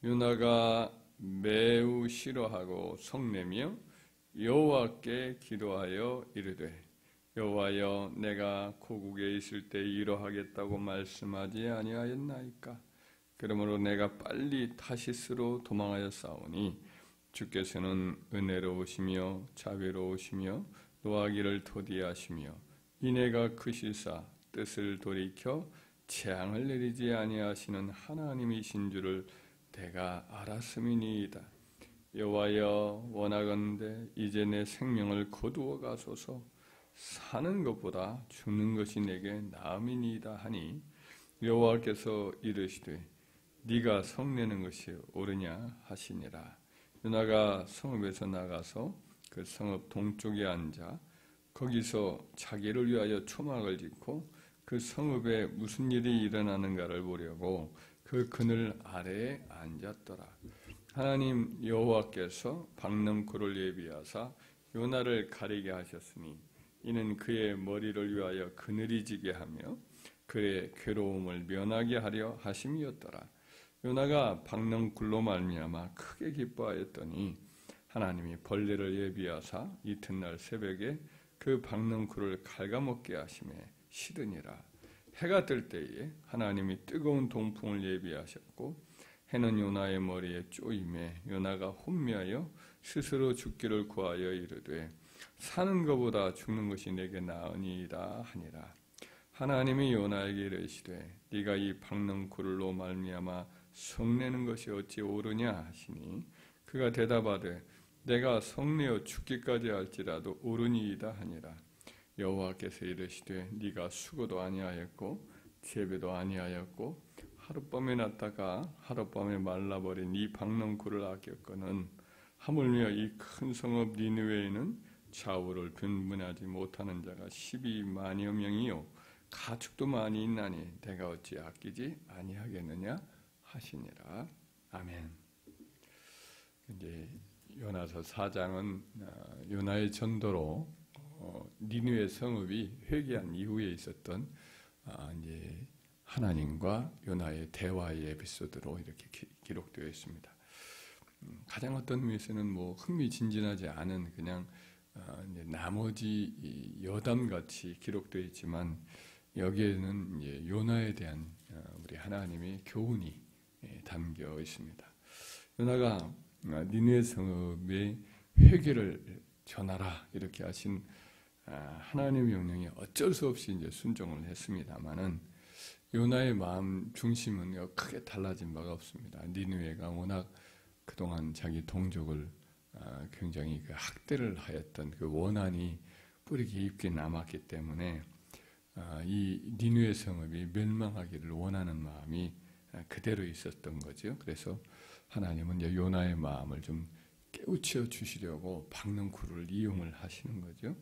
요나가 매우 싫어하고 성내며 여호와께 기도하여 이르되 여호와여 내가 고국에 있을 때 이러하겠다고 말씀하지 아니하였나이까. 그러므로 내가 빨리 타시스로 도망하여 싸우니 주께서는 은혜로우시며 자비로우시며 노하기를 더디하시며 인애가 크시사 뜻을 돌이켜 재앙을 내리지 아니하시는 하나님이신 줄을 내가 알았음이니이다. 여호와여 원하건대 이제 내 생명을 거두어 가소서. 사는 것보다 죽는 것이 내게 나음이니이다 하니 여호와께서 이르시되 네가 성내는 것이 옳으냐 하시니라. 요나가 성읍에서 나가서 그 성읍 동쪽에 앉아 거기서 자기를 위하여 초막을 짓고 그 성읍에 무슨 일이 일어나는가를 보려고 그 그늘 아래에 앉았더라. 하나님 여호와께서 박능쿨을 예비하사 요나를 가리게 하셨으니 이는 그의 머리를 위하여 그늘이 지게 하며 그의 괴로움을 면하게 하려 하심이었더라. 요나가 박능쿨로 말미암아 크게 기뻐하였더니 하나님이 벌레를 예비하사 이튿날 새벽에 그 박능쿨을 갉아먹게 하심에 시드니라. 해가 뜰 때에 하나님이 뜨거운 동풍을 예비하셨고 해는 요나의 머리에 쪼임에 요나가 혼미하여 스스로 죽기를 구하여 이르되 사는 것보다 죽는 것이 내게 나으니이다 하니라. 하나님이 요나에게 이르시되 네가 이 박능쿨로 말미암아 성내는 것이 어찌 옳으냐 하시니 그가 대답하되 내가 성내어 죽기까지 할지라도 옳으니이다 하니라. 여호와께서 이르시되 네가 수고도 아니하였고 재배도 아니하였고 하룻밤에 났다가 하룻밤에 말라버린 이 박능쿨을 아꼈거는 하물며 이 큰 성읍 니느웨에는 좌우를 분분하지 못하는 자가 12만여 명이요 가축도 많이 있나니 내가 어찌 아끼지 아니하겠느냐 하시니라. 아멘. 이제 요나서 4장은 요나의 전도로 니느웨 성읍이 회개한 이후에 있었던 이제 하나님과 요나의 대화의 에피소드로 이렇게 기록되어 있습니다. 가장 어떤 의미에서는 뭐 흥미진진하지 않은 그냥 이제 나머지 여담같이 기록되어 있지만 여기에는 이제 요나에 대한 우리 하나님의 교훈이 담겨 있습니다. 요나가 니느웨 성읍의 회개를 전하라 이렇게 하신 하나님의 명령에 어쩔 수 없이 이제 순종을 했습니다만은 요나의 마음 중심은 크게 달라진 바가 없습니다. 니느웨가 워낙 그동안 자기 동족을 굉장히 그 학대를 하였던 그 원한이 뿌리 깊게 남았기 때문에 이 니느웨 성읍이 멸망하기를 원하는 마음이 그대로 있었던 거죠. 그래서 하나님은 이제 요나의 마음을 좀 깨우쳐 주시려고 박능쿨을 이용을 하시는 거죠.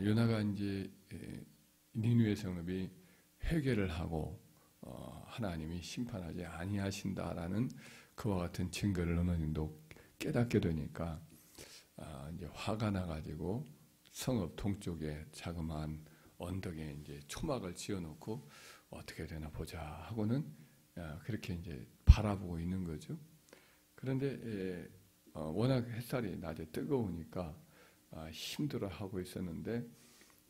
요나가 이제 니느웨 성읍이 회개를 하고 하나님이 심판하지 아니하신다라는 그와 같은 증거를 어느 정도 깨닫게 되니까 이제 화가 나가지고 성읍 동쪽에 자그마한 언덕에 이제 초막을 지어놓고 어떻게 되나 보자 하고는 그렇게 이제 바라보고 있는 거죠. 그런데 워낙 햇살이 낮에 뜨거우니까 힘들어하고 있었는데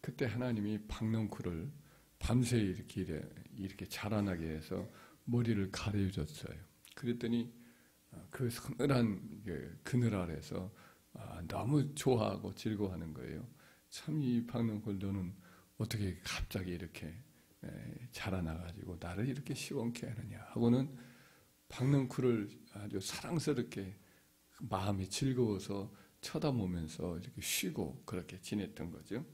그때 하나님이 박능쿨을 밤새 이렇게 자라나게 해서 머리를 가려줬어요. 그랬더니 그 서늘한 그늘 아래서 너무 좋아하고 즐거워하는 거예요. 참 이 박능쿨 너는 어떻게 갑자기 이렇게 자라나가지고 나를 이렇게 시원케 하느냐 하고는 박능쿨을 아주 사랑스럽게 마음이 즐거워서 쳐다보면서 이렇게 쉬고 그렇게 지냈던 거죠.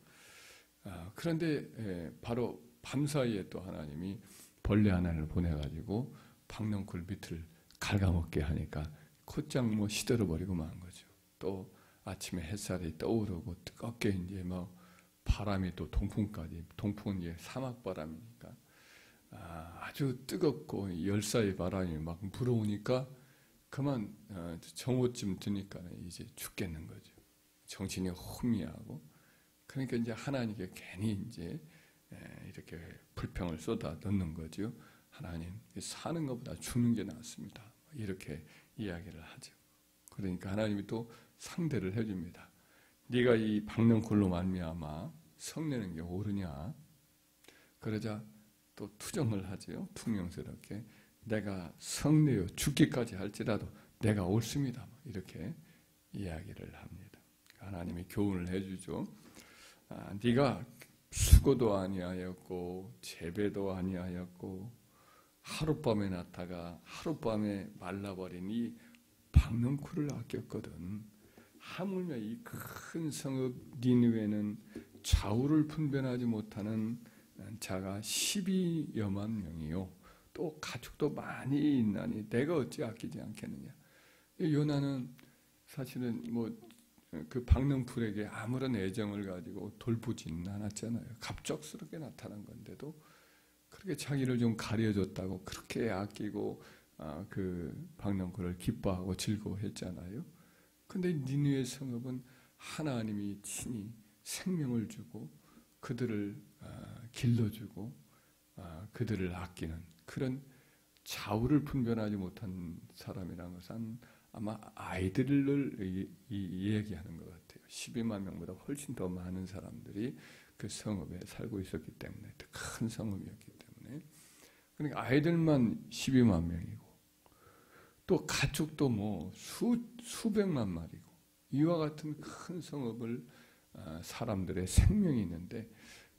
그런데 바로 밤사이에 또 하나님이 벌레 하나를 보내가지고 박능쿨 밑을 갉아먹게 하니까 곧장 뭐 시들어버리고 만 거죠. 또 아침에 햇살이 떠오르고 뜨겁게 이제 뭐 바람이 또 동풍까지, 동풍은 이제 사막바람이니까 아주 뜨겁고 열사의 바람이 막 불어오니까 그만 정오쯤 드니까 이제 죽겠는 거죠. 정신이 혼미하고. 그러니까 이제 하나님께 괜히 이제 이렇게 불평을 쏟아 넣는 거죠. 하나님, 사는 것보다 죽는 게 낫습니다. 이렇게 이야기를 하죠. 그러니까 하나님이 또 상대를 해줍니다. 네가 이 박능골로 말미암아 성내는 게 옳으냐? 그러자 또 투정을 하지요. 퉁명스럽게 내가 성내어 죽기까지 할지라도 내가 옳습니다. 이렇게 이야기를 합니다. 하나님이 교훈을 해주죠. 네가 수고도 아니하였고 재배도 아니하였고 하룻밤에 났다가 하룻밤에 말라버린 이 박능쿨을 아꼈거든. 하물며 이 큰 성읍 니느웨는 좌우를 분별하지 못하는 자가 12여만 명이요 또 가축도 많이 있나니 내가 어찌 아끼지 않겠느냐. 요나는 사실은 그 박능쿨에게 아무런 애정을 가지고 돌보지는 않았잖아요. 갑작스럽게 나타난 건데도 그렇게 자기를 좀 가려줬다고 그렇게 아끼고 그 박능쿨을 기뻐하고 즐거워했잖아요. 근데 니느웨 성읍은 하나님이 친히 생명을 주고 그들을 길러주고 그들을 아끼는 그런 좌우를 분별하지 못한 사람이라는 것은 아마 아이들을 얘기하는 것 같아요. 12만 명보다 훨씬 더 많은 사람들이 그 성읍에 살고 있었기 때문에 큰 성읍이었기 때문에 그러니까 아이들만 12만 명이고 또 가축도 수백만 마리고 이와 같은 큰 성읍을 사람들의 생명이 있는데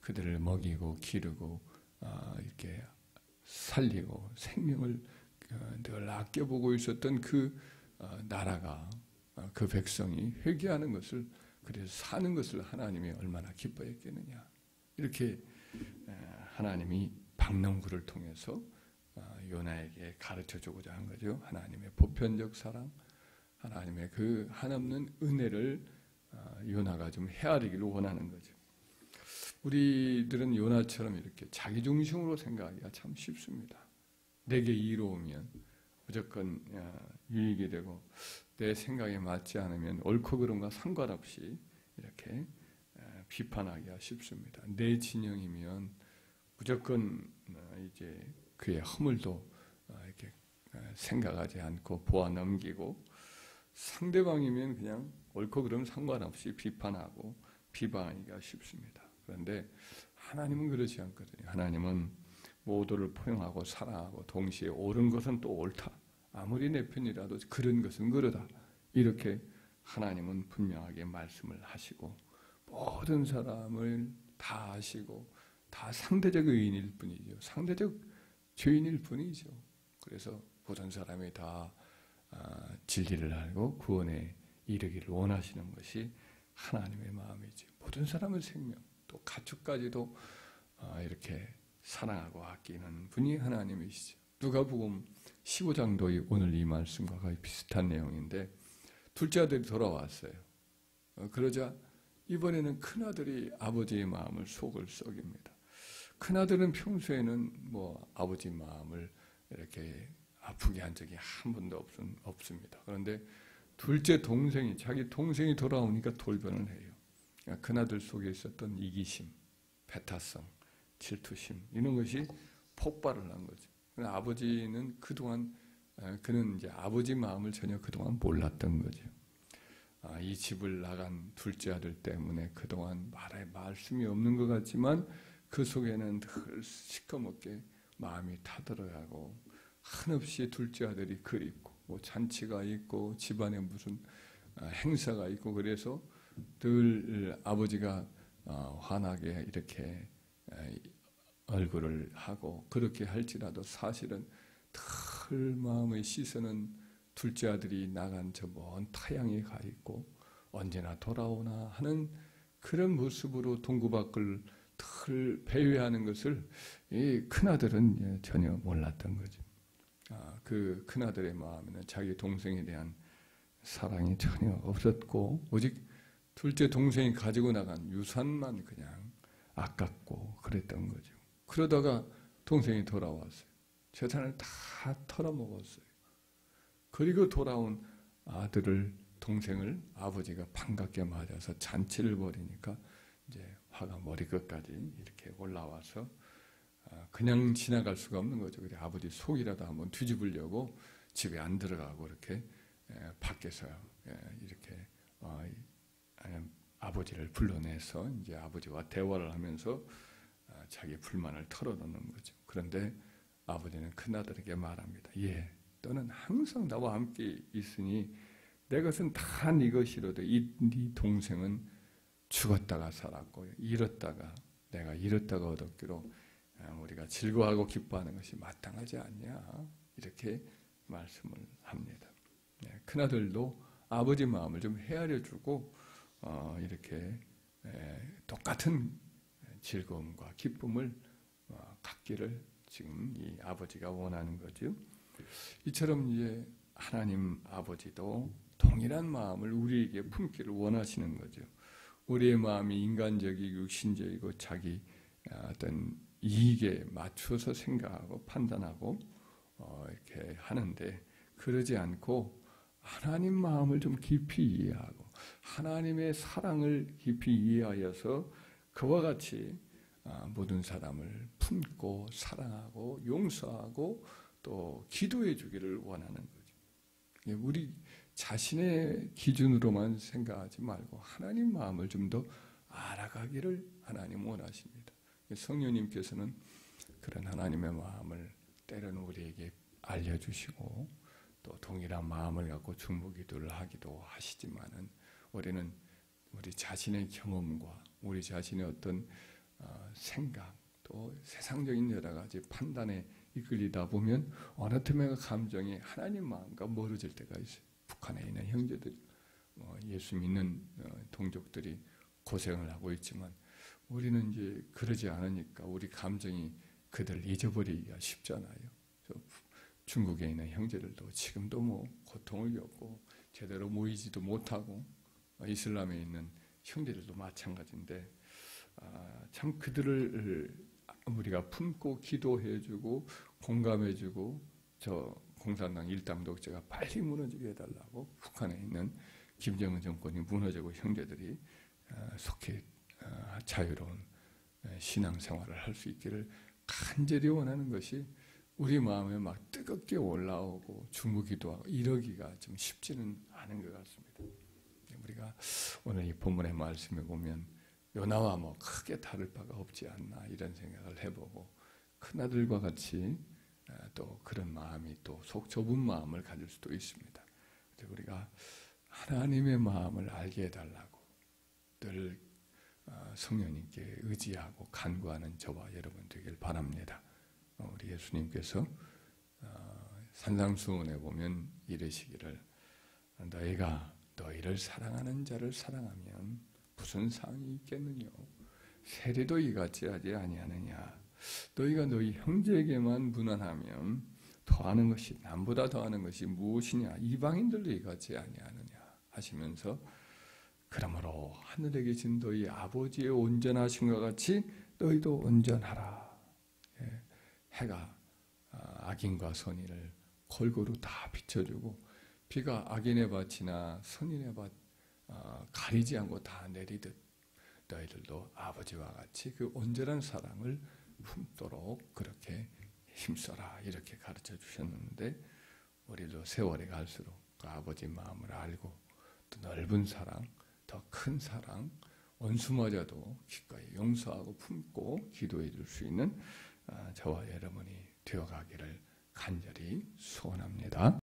그들을 먹이고 기르고 이렇게 살리고 생명을 늘 아껴보고 있었던 그 나라가 그 백성이 회개하는 것을 그래서 사는 것을 하나님이 얼마나 기뻐했겠느냐. 이렇게 하나님이 박능쿨을 통해서 요나에게 가르쳐주고자 한 거죠. 하나님의 보편적 사랑, 하나님의 그 한없는 은혜를 요나가 좀 헤아리기를 원하는 거죠. 우리들은 요나처럼 이렇게 자기중심으로 생각하기가 참 쉽습니다. 내게 이로우면 무조건 유익이 되고 내 생각에 맞지 않으면 옳고 그름과 상관없이 이렇게 비판하기가 쉽습니다. 내 진영이면 무조건 이제 그의 허물도 이렇게 생각하지 않고 보아 넘기고 상대방이면 그냥 옳고 그름 상관없이 비판하고 비방하기가 쉽습니다. 그런데 하나님은 그렇지 않거든요. 하나님은 모두를 포용하고 사랑하고 동시에 옳은 것은 또 옳다. 아무리 내 편이라도 그런 것은 그러다. 이렇게 하나님은 분명하게 말씀을 하시고 모든 사람을 다 아시고 다 상대적 의인일 뿐이죠. 상대적 죄인일 뿐이죠. 그래서 모든 사람이 다 진리를 알고 구원에 이르기를 원하시는 것이 하나님의 마음이죠. 모든 사람의 생명, 또 가축까지도 이렇게 사랑하고 아끼는 분이 하나님이시죠. 누가복음 15장도 오늘 이 말씀과 거의 비슷한 내용인데 둘째 아들이 돌아왔어요. 그러자 이번에는 큰아들이 아버지의 마음을 속을 썩입니다. 큰아들은 평소에는 아버지 마음을 이렇게 아프게 한 적이 한 번도 없습니다. 그런데 둘째 동생이 자기 동생이 돌아오니까 돌변을 해요. 그러니까 큰아들 속에 있었던 이기심, 배타성, 질투심 이런 것이 폭발을 한 거죠. 아버지는 그동안 그는 이제 아버지 마음을 전혀 그동안 몰랐던 거죠. 이 집을 나간 둘째 아들 때문에 그동안 말씀이 없는 것 같지만 그 속에는 늘 시커멓게 마음이 타들어가고 한없이 둘째 아들이 그립고 잔치가 있고 집안에 무슨 행사가 있고 그래서 늘 아버지가 환하게 이렇게 얼굴을 하고 그렇게 할지라도 사실은 늘 마음의 시선은 둘째 아들이 나간 저 먼 타향에 가 있고 언제나 돌아오나 하는 그런 모습으로 동구밖을 늘 배회하는 것을 이 큰아들은 전혀 몰랐던 거죠. 그 큰아들의 마음에는 자기 동생에 대한 사랑이 전혀 없었고 오직 둘째 동생이 가지고 나간 유산만 그냥 아깝고 그랬던 거죠. 그러다가 동생이 돌아왔어요. 재산을 다 털어먹었어요. 그리고 돌아온 동생을 아버지가 반갑게 맞아서 잔치를 벌이니까 이제 화가 머리끝까지 이렇게 올라와서 그냥 지나갈 수가 없는 거죠. 그래 아버지 속이라도 한번 뒤집으려고 집에 안 들어가고 이렇게 밖에서 이렇게 아버지를 불러내서 이제 아버지와 대화를 하면서 자기 불만을 털어놓는 거죠. 그런데 아버지는 큰아들에게 말합니다. 예, 너는 항상 나와 함께 있으니 내 것은 다 네 것이로도 네 동생은 죽었다가 살았고 내가 잃었다가 얻었기로 우리가 즐거워하고 기뻐하는 것이 마땅하지 않냐, 이렇게 말씀을 합니다. 큰아들도 아버지 마음을 좀 헤아려주고 이렇게 똑같은 즐거움과 기쁨을 갖기를 지금 이 아버지가 원하는 거죠. 이처럼 이제 하나님 아버지도 동일한 마음을 우리에게 품기를 원하시는 거죠. 우리의 마음이 인간적이고 육신적이고 자기 어떤 이익에 맞추어서 생각하고 판단하고 이렇게 하는데, 그러지 않고 하나님 마음을 좀 깊이 이해하고 하나님의 사랑을 깊이 이해하여서 그와 같이 모든 사람을 품고 사랑하고 용서하고 또 기도해 주기를 원하는 거죠. 우리 자신의 기준으로만 생각하지 말고 하나님 마음을 좀 더 알아가기를 하나님 원하십니다. 성령님께서는 그런 하나님의 마음을 때로는 우리에게 알려주시고 또 동일한 마음을 갖고 중보기도를 하기도 하시지만은, 우리는 우리 자신의 경험과 우리 자신의 어떤 생각 또 세상적인 여러 가지 판단에 이끌리다 보면 어느 틈에 감정이 하나님 마음과 멀어질 때가 있어요. 북한에 있는 형제들, 예수 믿는 동족들이 고생을 하고 있지만 우리는 이제 그러지 않으니까 우리 감정이 그들 잊어버리기가 쉽잖아요. 중국에 있는 형제들도 지금도 고통을 겪고 제대로 모이지도 못하고, 이슬람에 있는 형제들도 마찬가지인데, 참 그들을 우리가 품고 기도해주고 공감해주고, 저 공산당 일당 독재가 빨리 무너지게 해달라고, 북한에 있는 김정은 정권이 무너지고 형제들이 속히 자유로운 신앙생활을 할 수 있기를 간절히 원하는 것이 우리 마음에 막 뜨겁게 올라오고 중보기도 하고 이러기가 좀 쉽지는 않은 것 같습니다. 우리가 오늘 이 본문의 말씀에 보면 요나와 크게 다를 바가 없지 않나, 이런 생각을 해보고, 큰아들과 같이 또 그런 마음이 또 속 좁은 마음을 가질 수도 있습니다. 그래서 우리가 하나님의 마음을 알게 해달라고 늘 성령님께 의지하고 간구하는 저와 여러분 되길 바랍니다. 우리 예수님께서 산상수훈에 보면 이르시기를, 너희가 너희를 사랑하는 자를 사랑하면 무슨 상이 있겠느냐, 세리도 이같이 하지 아니하느냐, 너희가 너희 형제에게만 무난하면 더하는 것이 남보다 더하는 것이 무엇이냐, 이방인들도 이같이 아니하느냐 하시면서, 그러므로 하늘에 계신 너희 아버지의 온전하심과 같이 너희도 온전하라. 해가 악인과 선인을 골고루 다 비춰주고 비가 악인의 밭이나 선인의 밭 가리지 않고 다 내리듯 너희들도 아버지와 같이 그 온전한 사랑을 품도록 그렇게 힘써라, 이렇게 가르쳐 주셨는데, 우리도 세월이 갈수록 그 아버지 마음을 알고 또 넓은 사랑, 더 큰 사랑, 원수마저도 기꺼이 용서하고 품고 기도해 줄 수 있는 저와 여러분이 되어가기를 간절히 소원합니다.